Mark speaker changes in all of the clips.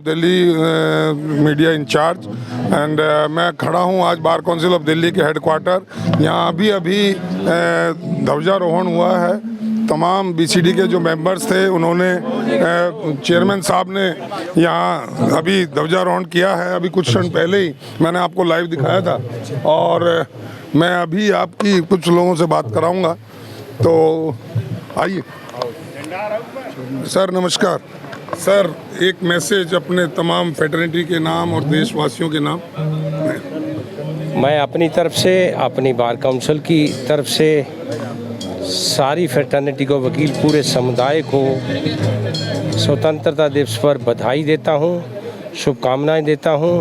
Speaker 1: Delhi media in charge and मैं खड़ा हूँ आज बार काउंसिल ऑफ दिल्ली के हेडक्वार्टर। यहाँ अभी ध्वजारोहण हुआ है। तमाम बीसीडी के जो मेंबर्स थे उन्होंने चेयरमैन साहब ने यहाँ अभी ध्वजारोहण किया है। अभी कुछ क्षण पहले ही मैंने आपको लाइव दिखाया था और मैं अभी आपकी कुछ लोगों से बात कराऊंगा। तो आइए सर, नमस्कार सर। एक मैसेज अपने तमाम फेटर्निटी के नाम और देशवासियों के नाम।
Speaker 2: मैं अपनी तरफ से, अपनी बार काउंसिल की तरफ से सारी फेटर्निटी को, वकील पूरे समुदाय को स्वतंत्रता दिवस पर बधाई देता हूँ, शुभकामनाएं देता हूँ।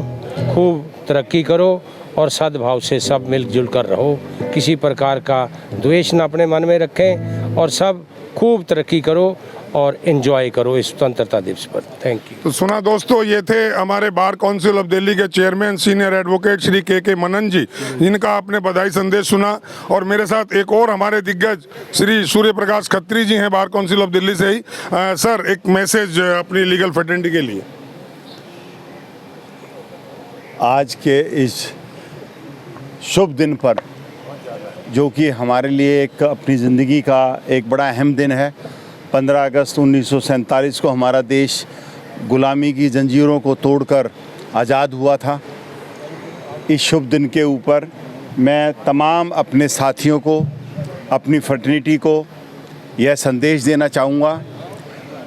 Speaker 2: खूब तरक्की करो और सद्भाव से सब मिलजुल कर रहो। किसी प्रकार का द्वेष न अपने मन में रखें और सब खूब तरक्की करो और एंजॉय करो इस स्वतंत्रता दिवस पर। Thank you.
Speaker 1: तो सुना दोस्तों, ये थे हमारे बार काउंसिल ऑफ दिल्ली के चेयरमैन सीनियर एडवोकेट श्री के मनन जी, जिनका आपने बधाई संदेश सुना। और मेरे साथ एक और हमारे दिग्गज श्री सूर्य प्रकाश खत्री जी हैं बार काउंसिल ऑफ दिल्ली से ही। सर, एक मैसेज अपनी लीगल फ्रेटर्निटी के लिए।
Speaker 3: आज के इस शुभ दिन पर, जो कि हमारे लिए एक अपनी ज़िंदगी का एक बड़ा अहम दिन है, 15 अगस्त 1947 को हमारा देश गुलामी की जंजीरों को तोड़कर आज़ाद हुआ था। इस शुभ दिन के ऊपर मैं तमाम अपने साथियों को, अपनी फ्रेटर्निटी को यह संदेश देना चाहूँगा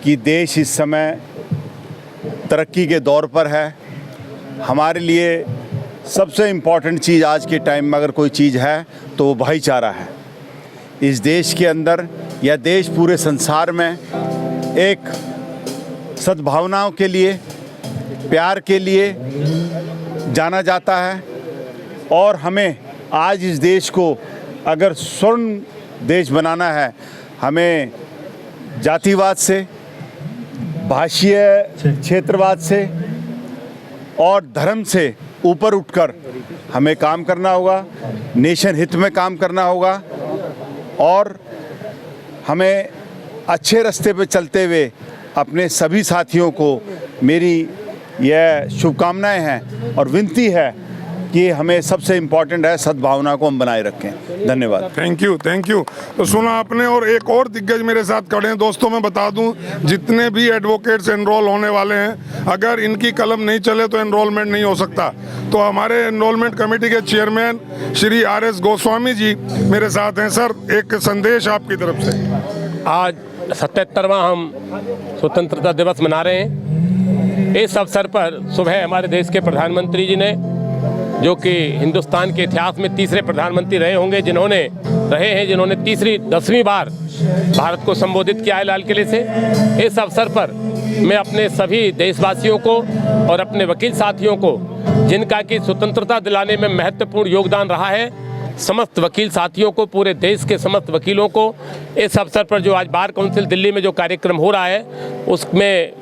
Speaker 3: कि देश इस समय तरक्की के दौर पर है। हमारे लिए सबसे इम्पॉर्टेंट चीज़ आज के टाइम में अगर कोई चीज़ है तो वो भाईचारा है। इस देश के अंदर, यह देश पूरे संसार में एक सद्भावनाओं के लिए, प्यार के लिए जाना जाता है। और हमें आज इस देश को अगर स्वर्ण देश बनाना है, हमें जातिवाद से, भाषीय क्षेत्रवाद से और धर्म से ऊपर उठकर हमें काम करना होगा, नेशन हित में काम करना होगा और हमें अच्छे रास्ते पे चलते हुए अपने सभी साथियों को मेरी यह शुभकामनाएं हैं और विनती है कि हमें सबसे इम्पॉर्टेंट है सद्भावना को हम बनाए रखें। धन्यवाद।
Speaker 1: Thank you, thank you. तो सुना आपने। और एक और दिग्गज मेरे साथ खड़े हैं। दोस्तों, मैं बता दूं, जितने भी एडवोकेट्स एनरोल होने वाले हैं, अगर इनकी कलम नहीं चले तो एनरोलमेंट नहीं हो सकता। तो हमारे एनरोलमेंट कमेटी के चेयरमैन श्री RS गोस्वामी जी मेरे साथ हैं। सर, एक संदेश आपकी तरफ से।
Speaker 4: आज 77वां हम स्वतंत्रता दिवस मना रहे हैं। इस अवसर पर सुबह हमारे देश के प्रधानमंत्री जी ने, जो कि हिंदुस्तान के इतिहास में तीसरे प्रधानमंत्री रहे होंगे जिन्होंने 10वीं बार भारत को संबोधित किया है लाल किले से, इस अवसर पर मैं अपने सभी देशवासियों को और अपने वकील साथियों को, जिनका कि स्वतंत्रता दिलाने में महत्वपूर्ण योगदान रहा है, समस्त वकील साथियों को, पूरे देश के समस्त वकीलों को इस अवसर पर जो आज बार काउंसिल दिल्ली में जो कार्यक्रम हो रहा है उसमें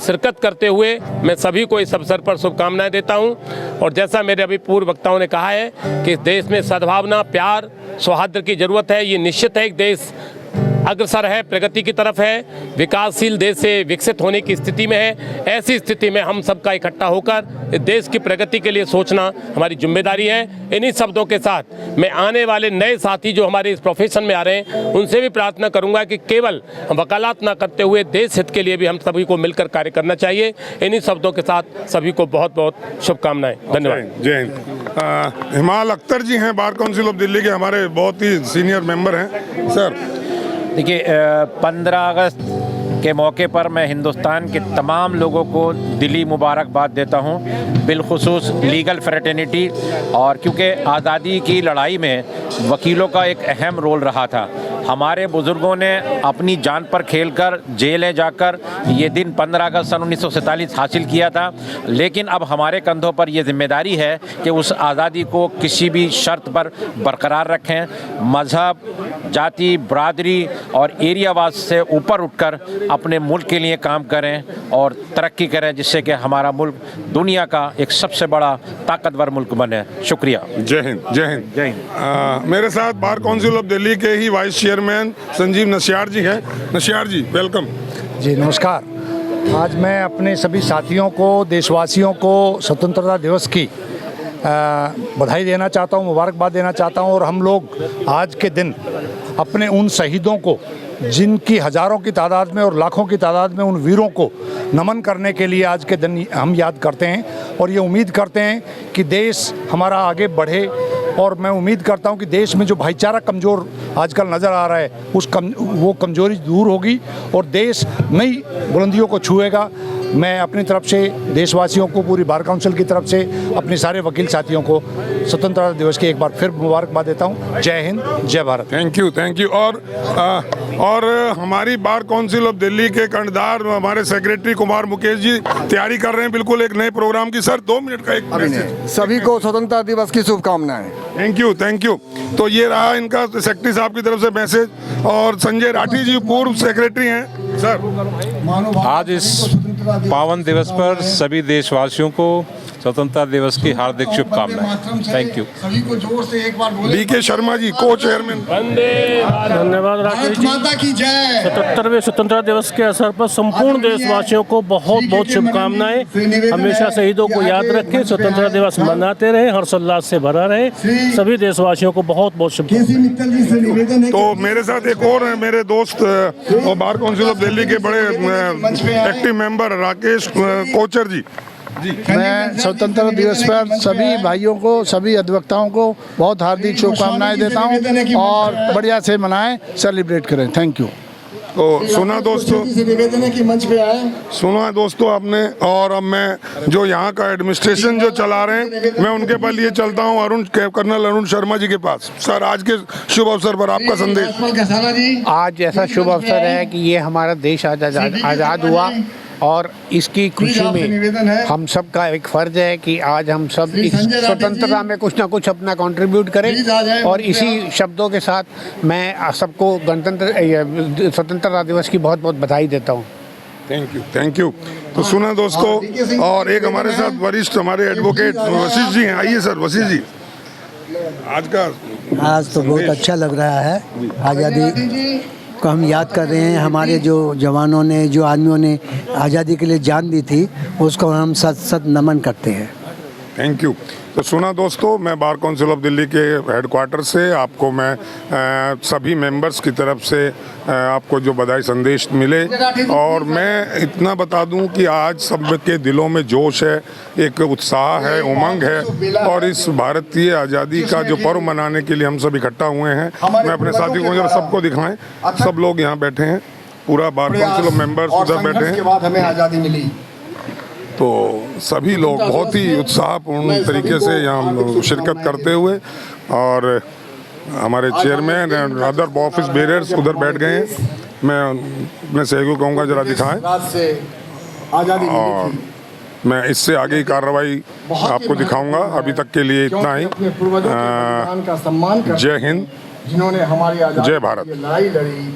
Speaker 4: शिरकत करते हुए मैं सभी को इस अवसर पर शुभकामनाएं देता हूं। और जैसा मेरे अभी पूर्व वक्ताओं ने कहा है कि इस देश में सद्भावना, प्यार, सौहार्द की ज़रूरत है। ये निश्चित है, एक देश अग्रसर है, प्रगति की तरफ है, विकासशील देश से विकसित होने की स्थिति में है। ऐसी स्थिति में हम सबका इकट्ठा होकर इस देश की प्रगति के लिए सोचना हमारी जिम्मेदारी है। इन्हीं शब्दों के साथ मैं आने वाले नए साथी जो हमारे इस प्रोफेशन में आ रहे हैं उनसे भी प्रार्थना करूंगा कि केवल वकालत ना करते हुए देश हित के लिए भी हम सभी को मिलकर कार्य करना चाहिए। इन्हीं शब्दों के साथ सभी को बहुत बहुत शुभकामनाएं। धन्यवाद।
Speaker 1: जय हिंद। हिमाल अख्तर जी हैं बार काउंसिल ऑफ दिल्ली के, हमारे बहुत ही सीनियर मेंबर हैं। सर,
Speaker 5: देखिए, 15 अगस्त के मौके पर मैं हिंदुस्तान के तमाम लोगों को दिली मुबारकबाद देता हूं, बिलखुसूस लीगल फ्रेटर्निटी। और क्योंकि आज़ादी की लड़ाई में वकीलों का एक अहम रोल रहा था। हमारे बुज़ुर्गों ने अपनी जान पर खेलकर जेलें जाकर ये दिन 15 अगस्त सन 1947 हासिल किया था। लेकिन अब हमारे कंधों पर ये जिम्मेदारी है कि उस आज़ादी को किसी भी शर्त पर बरकरार रखें। मज़हब, जाति, बरादरी और एरियावाद से ऊपर उठकर अपने मुल्क के लिए काम करें और तरक्की करें, जिससे कि हमारा मुल्क दुनिया का एक सबसे बड़ा ताकतवर मुल्क बने। शुक्रिया।
Speaker 1: जय हिंद। जय हिंद।
Speaker 5: जय हिंद।
Speaker 1: मेरे साथ बार काउंसिल ऑफ दिल्ली के ही वाइस चेयरमैन संजीव नशियार जी हैं। नशियार जी, वेलकम।
Speaker 6: जी नमस्कार। आज मैं अपने सभी साथियों को, देशवासियों को स्वतंत्रता दिवस की बधाई देना चाहता हूँ, मुबारकबाद देना चाहता हूँ। और हम लोग आज के दिन अपने उन शहीदों को, जिनकी हज़ारों की तादाद में और लाखों की तादाद में, उन वीरों को नमन करने के लिए आज के दिन हम याद करते हैं और ये उम्मीद करते हैं कि देश हमारा आगे बढ़े। और मैं उम्मीद करता हूं कि देश में जो भाईचारा कमज़ोर आजकल नज़र आ रहा है, वो कमज़ोरी दूर होगी और देश नई बुलंदियों को छुएगा। मैं अपनी तरफ से देशवासियों को, पूरी बार काउंसिल की तरफ से, अपने सारे वकील साथियों को स्वतंत्रता दिवस की एक बार फिर मुबारकबाद देता हूं। जय हिंद, जय भारत।
Speaker 1: Thank you. और हमारी बार काउंसिल ऑफ दिल्ली के कर्णधार हमारे सेक्रेटरी कुमार मुकेश जी तैयारी कर रहे हैं बिल्कुल एक नए प्रोग्राम की। सर 2 मिनट का एक मैसेज।
Speaker 7: सभी को स्वतंत्रता दिवस की शुभकामनाएं।
Speaker 1: Thank you. तो ये रहा इनका सेक्रेटरी साहब की तरफ से मैसेज। और संजय राठी जी पूर्व सेक्रेटरी हैं। सर,
Speaker 8: आज इस पावन दिवस पर सभी देशवासियों को स्वतंत्रता दिवस की हार्दिक शुभकामनाएं। Thank you.
Speaker 7: सभी को जोर से एक बार बोले।
Speaker 1: DK शर्मा जी, को चेयरमैन।
Speaker 9: धन्यवाद राकेश जी।
Speaker 7: माता की जय।
Speaker 9: 77वें स्वतंत्रता दिवस के अवसर पर संपूर्ण देशवासियों को बहुत बहुत शुभकामनाएं। हमेशा शहीदों को याद रखें, स्वतंत्रता दिवस मनाते रहे, हर्षोल्लास से भरा रहे। सभी देशवासियों को बहुत बहुत शुभकामनाएं।
Speaker 1: तो मेरे साथ एक और है, मेरे दोस्त और बार काउंसिल ऑफ दिल्ली के बड़े एक्टिव मेंबर राकेश कोचर जी।
Speaker 10: मैं स्वतंत्रता दिवस पर सभी भाइयों को, सभी अधिवक्ताओं को बहुत हार्दिक शुभकामनाएं देता हूं और बढ़िया से मनाएं, सेलिब्रेट करें। Thank you.
Speaker 1: तो सुना दोस्तों,
Speaker 7: निवेदन है कि मंच पे आए।
Speaker 1: सुना दोस्तों आपने। और अब मैं जो यहाँ का एडमिनिस्ट्रेशन जो चला रहे हैं, मैं उनके पास लिए चलता हूँ, कर्नल अरुण शर्मा जी के पास। सर, आज के शुभ अवसर पर आपका संदेश।
Speaker 11: आज ऐसा शुभ अवसर है कि ये हमारा देश आज़ाद हुआ और इसकी खुशी में हम सब का एक फ़र्ज है कि आज हम सब इस स्वतंत्रता में कुछ ना कुछ अपना कंट्रीब्यूट करें। और इसी शब्दों के साथ मैं सबको स्वतंत्रता दिवस की बहुत बहुत बधाई देता हूँ।
Speaker 1: Thank you. तो सुना दोस्तों, और एक हमारे साथ वरिष्ठ हमारे एडवोकेट वशिष्ठ जी हैं। आइए सर, वशिष्ठ जी।
Speaker 12: आज तो बहुत अच्छा लग रहा है। आज़ादी को हम याद कर रहे हैं। हमारे जो जवानों ने, जो आदमियों ने आज़ादी के लिए जान दी थी, उसको हम सत नमन करते हैं।
Speaker 1: Thank you. तो सुना दोस्तों, मैं बार काउंसिल ऑफ दिल्ली के हेडक्वार्टर से आपको मैं सभी मेंबर्स की तरफ से आपको जो बधाई संदेश मिले। और मैं इतना बता दूं कि आज सब के दिलों में जोश है, एक उत्साह है, उमंग है। और इस भारतीय आज़ादी का जो पर्व मनाने के लिए हम सब इकट्ठा हुए हैं। मैं अपने साथियों को जरा सबको दिखाएं, सब लोग यहाँ बैठे हैं, पूरा बार काउंसिल ऑफ मेंबर्स उधर बैठे हैं।
Speaker 7: हमें आज़ादी मिली।
Speaker 1: तो सभी लोग बहुत ही उत्साहपूर्ण तरीके से यहाँ शिरकत करते हुए, और हमारे chairman and other office bearers उधर बैठ गए हैं। मैं अपने सहयोगी कहूँगा जरा दिखाएं। और मैं इससे आगे की कार्रवाई आपको दिखाऊंगा। अभी तक के लिए इतना ही।
Speaker 7: का सम्मान।
Speaker 1: जय हिंद,
Speaker 7: जिन्होंने हमारी
Speaker 1: जय भारत।
Speaker 7: लड़ाई लड़ी।